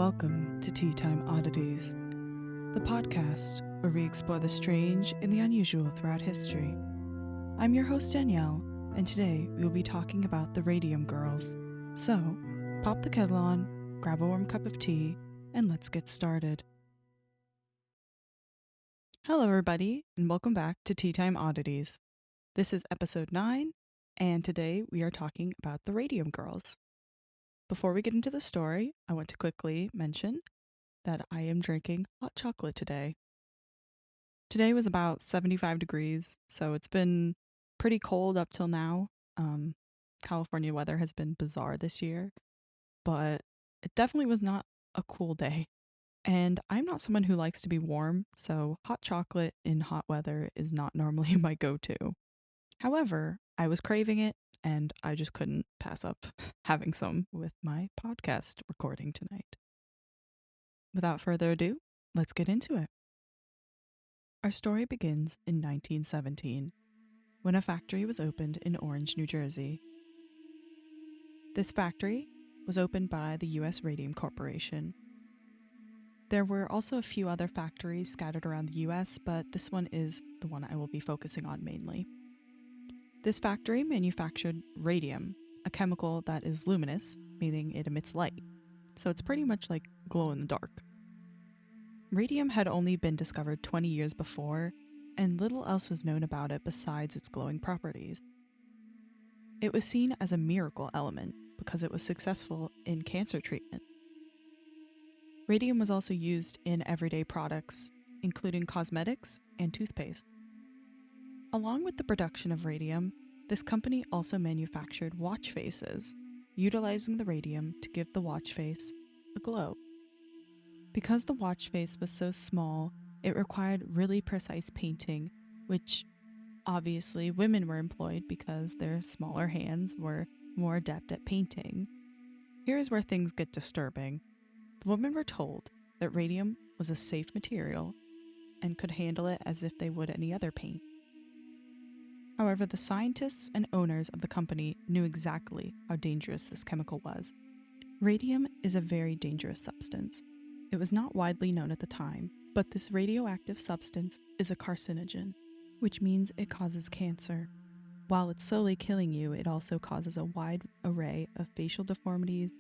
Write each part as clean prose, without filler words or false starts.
Welcome to Teatime Oddities, the podcast where we explore the strange and the unusual throughout history. I'm your host Danielle, and today we will be talking about the Radium Girls. So, pop the kettle on, grab a warm cup of tea, and let's get started. Hello everybody, and welcome back to Teatime Oddities. This is episode 9, and today we are talking about the Radium Girls. Before we get into the story, I want to quickly mention that I am drinking hot chocolate today. Today was about 75 degrees, so it's been pretty cold up till now. California weather has been bizarre this year, but it definitely was not a cool day. And I'm not someone who likes to be warm, so hot chocolate in hot weather is not normally my go-to. However, I was craving it, and I just couldn't pass up having some with my podcast recording tonight. Without further ado, let's get into it. Our story begins in 1917, when a factory was opened in Orange, New Jersey. This factory was opened by the U.S. Radium Corporation. There were also a few other factories scattered around the U.S., but this one is the one I will be focusing on mainly. This factory manufactured radium, a chemical that is luminous, meaning it emits light. So it's pretty much like glow in the dark. Radium had only been discovered 20 years before, and little else was known about it besides its glowing properties. It was seen as a miracle element because it was successful in cancer treatment. Radium was also used in everyday products, including cosmetics and toothpaste. Along with the production of radium, this company also manufactured watch faces, utilizing the radium to give the watch face a glow. Because the watch face was so small, it required really precise painting, which obviously women were employed because their smaller hands were more adept at painting. Here is where things get disturbing. The women were told that radium was a safe material and could handle it as if they would any other paint. However, the scientists and owners of the company knew exactly how dangerous this chemical was. Radium is a very dangerous substance. It was not widely known at the time, but this radioactive substance is a carcinogen, which means it causes cancer. While it's slowly killing you, it also causes a wide array of facial deformities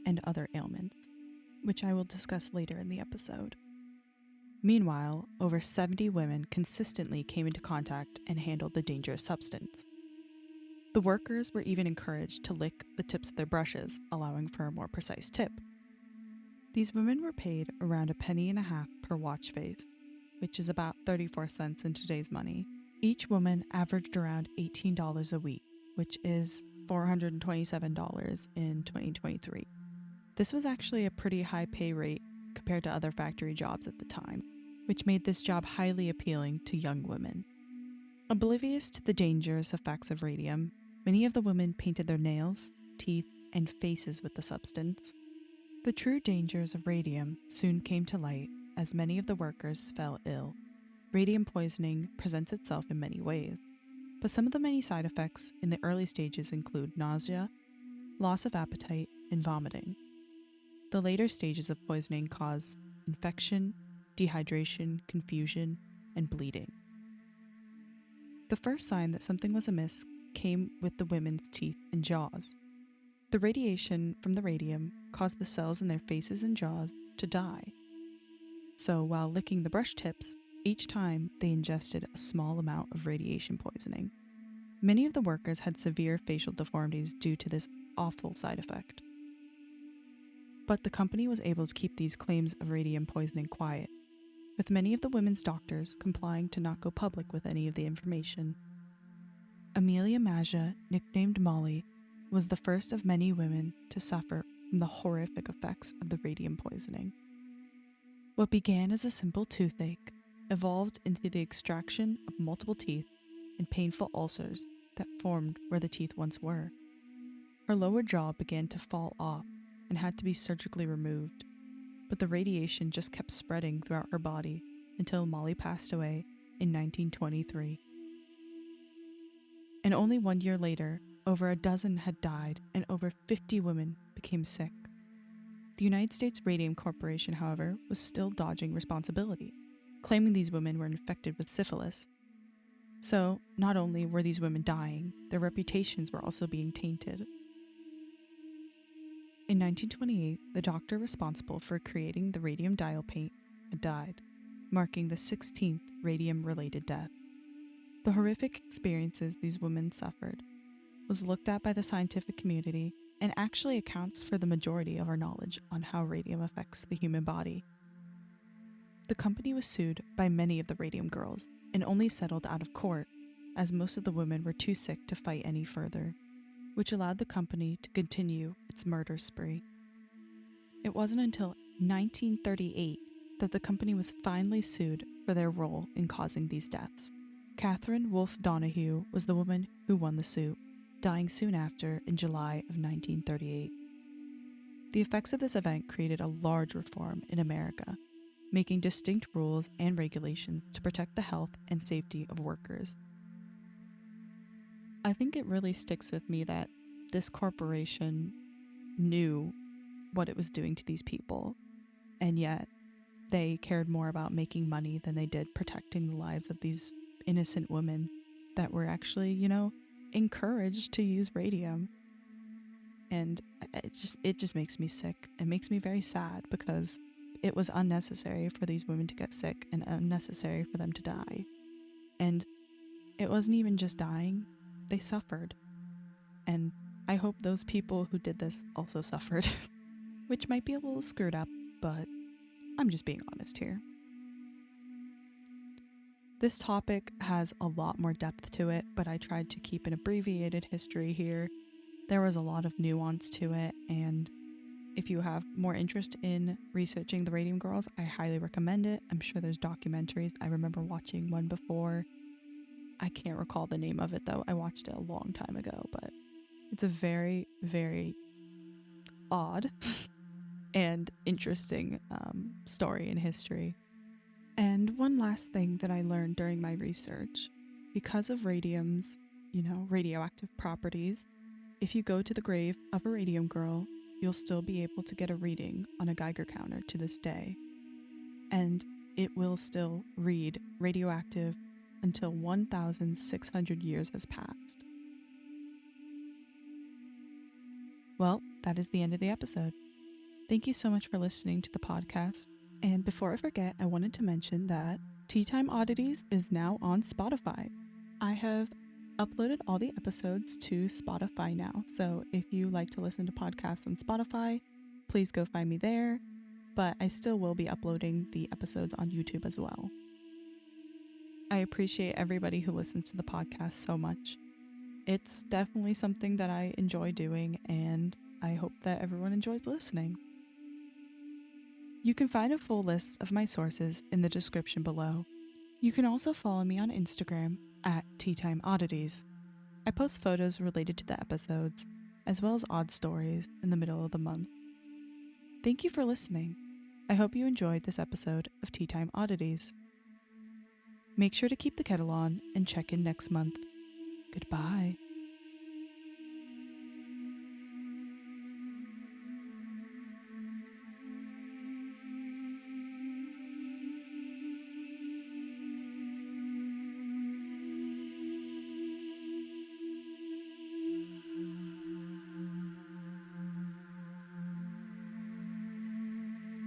and other ailments, which I will discuss later in the episode. Meanwhile, over 70 women consistently came into contact and handled the dangerous substance. The workers were even encouraged to lick the tips of their brushes, allowing for a more precise tip. These women were paid around $1.50 per watch face, which is about 34 cents in today's money. Each woman averaged around $18 a week, which is $427 in 2023. This was actually a pretty high pay rate compared to other factory jobs at the time, which made this job highly appealing to young women. Oblivious to the dangerous effects of radium, many of the women painted their nails, teeth, and faces with the substance. The true dangers of radium soon came to light as many of the workers fell ill. Radium poisoning presents itself in many ways, but some of the many side effects in the early stages include nausea, loss of appetite, and vomiting. The later stages of poisoning cause infection, dehydration, confusion, and bleeding. The first sign that something was amiss came with the women's teeth and jaws. The radiation from the radium caused the cells in their faces and jaws to die. So while licking the brush tips, each time they ingested a small amount of radiation poisoning. Many of the workers had severe facial deformities due to this awful side effect. But the company was able to keep these claims of radium poisoning quiet, with many of the women's doctors complying to not go public with any of the information. Amelia Maja, nicknamed Molly, was the first of many women to suffer from the horrific effects of the radium poisoning. What began as a simple toothache evolved into the extraction of multiple teeth and painful ulcers that formed where the teeth once were. Her lower jaw began to fall off and had to be surgically removed, but the radiation just kept spreading throughout her body until Molly passed away in 1923. And only 1 year later, over a dozen had died and over 50 women became sick. The United States Radium Corporation, however, was still dodging responsibility, claiming these women were infected with syphilis. So, not only were these women dying, their reputations were also being tainted. In 1928, the doctor responsible for creating the radium dial paint had died, marking the 16th radium-related death. The horrific experiences these women suffered was looked at by the scientific community and actually accounts for the majority of our knowledge on how radium affects the human body. The company was sued by many of the Radium girls and only settled out of court, as most of the women were too sick to fight any further, which allowed the company to continue its murder spree. It wasn't until 1938 that the company was finally sued for their role in causing these deaths. Catherine Wolfe Donahue was the woman who won the suit, dying soon after in July of 1938. The effects of this event created a large reform in America, making distinct rules and regulations to protect the health and safety of workers. I think it really sticks with me that this corporation knew what it was doing to these people, and yet they cared more about making money than they did protecting the lives of these innocent women that were actually, encouraged to use radium. And it just makes me sick. It makes me very sad because it was unnecessary for these women to get sick and unnecessary for them to die. And it wasn't even just dying, they suffered. And I hope those people who did this also suffered, which might be a little screwed up, but I'm just being honest here. This topic has a lot more depth to it, but I tried to keep an abbreviated history here. There was a lot of nuance to it, and if you have more interest in researching the Radium Girls, I highly recommend it. I'm sure there's documentaries. I remember watching one before. I can't recall the name of it though. I watched it a long time ago, but it's a very, very odd and interesting story in history. And one last thing that I learned during my research, because of radium's, radioactive properties, if you go to the grave of a radium girl, you'll still be able to get a reading on a Geiger counter to this day. And it will still read radioactive until 1,600 years has passed. Well, that is the end of the episode. Thank you so much for listening to the podcast. And before I forget, I wanted to mention that Teatime Oddities is now on Spotify. I have uploaded all the episodes to Spotify now, so if you like to listen to podcasts on Spotify, please go find me there, but I still will be uploading the episodes on YouTube as well. I appreciate everybody who listens to the podcast so much. It's definitely something that I enjoy doing, and I hope that everyone enjoys listening. You can find a full list of my sources in the description below. You can also follow me on Instagram at Teatime Oddities. I post photos related to the episodes, as well as odd stories in the middle of the month. Thank you for listening. I hope you enjoyed this episode of Teatime Oddities. Make sure to keep the kettle on and check in next month. Goodbye.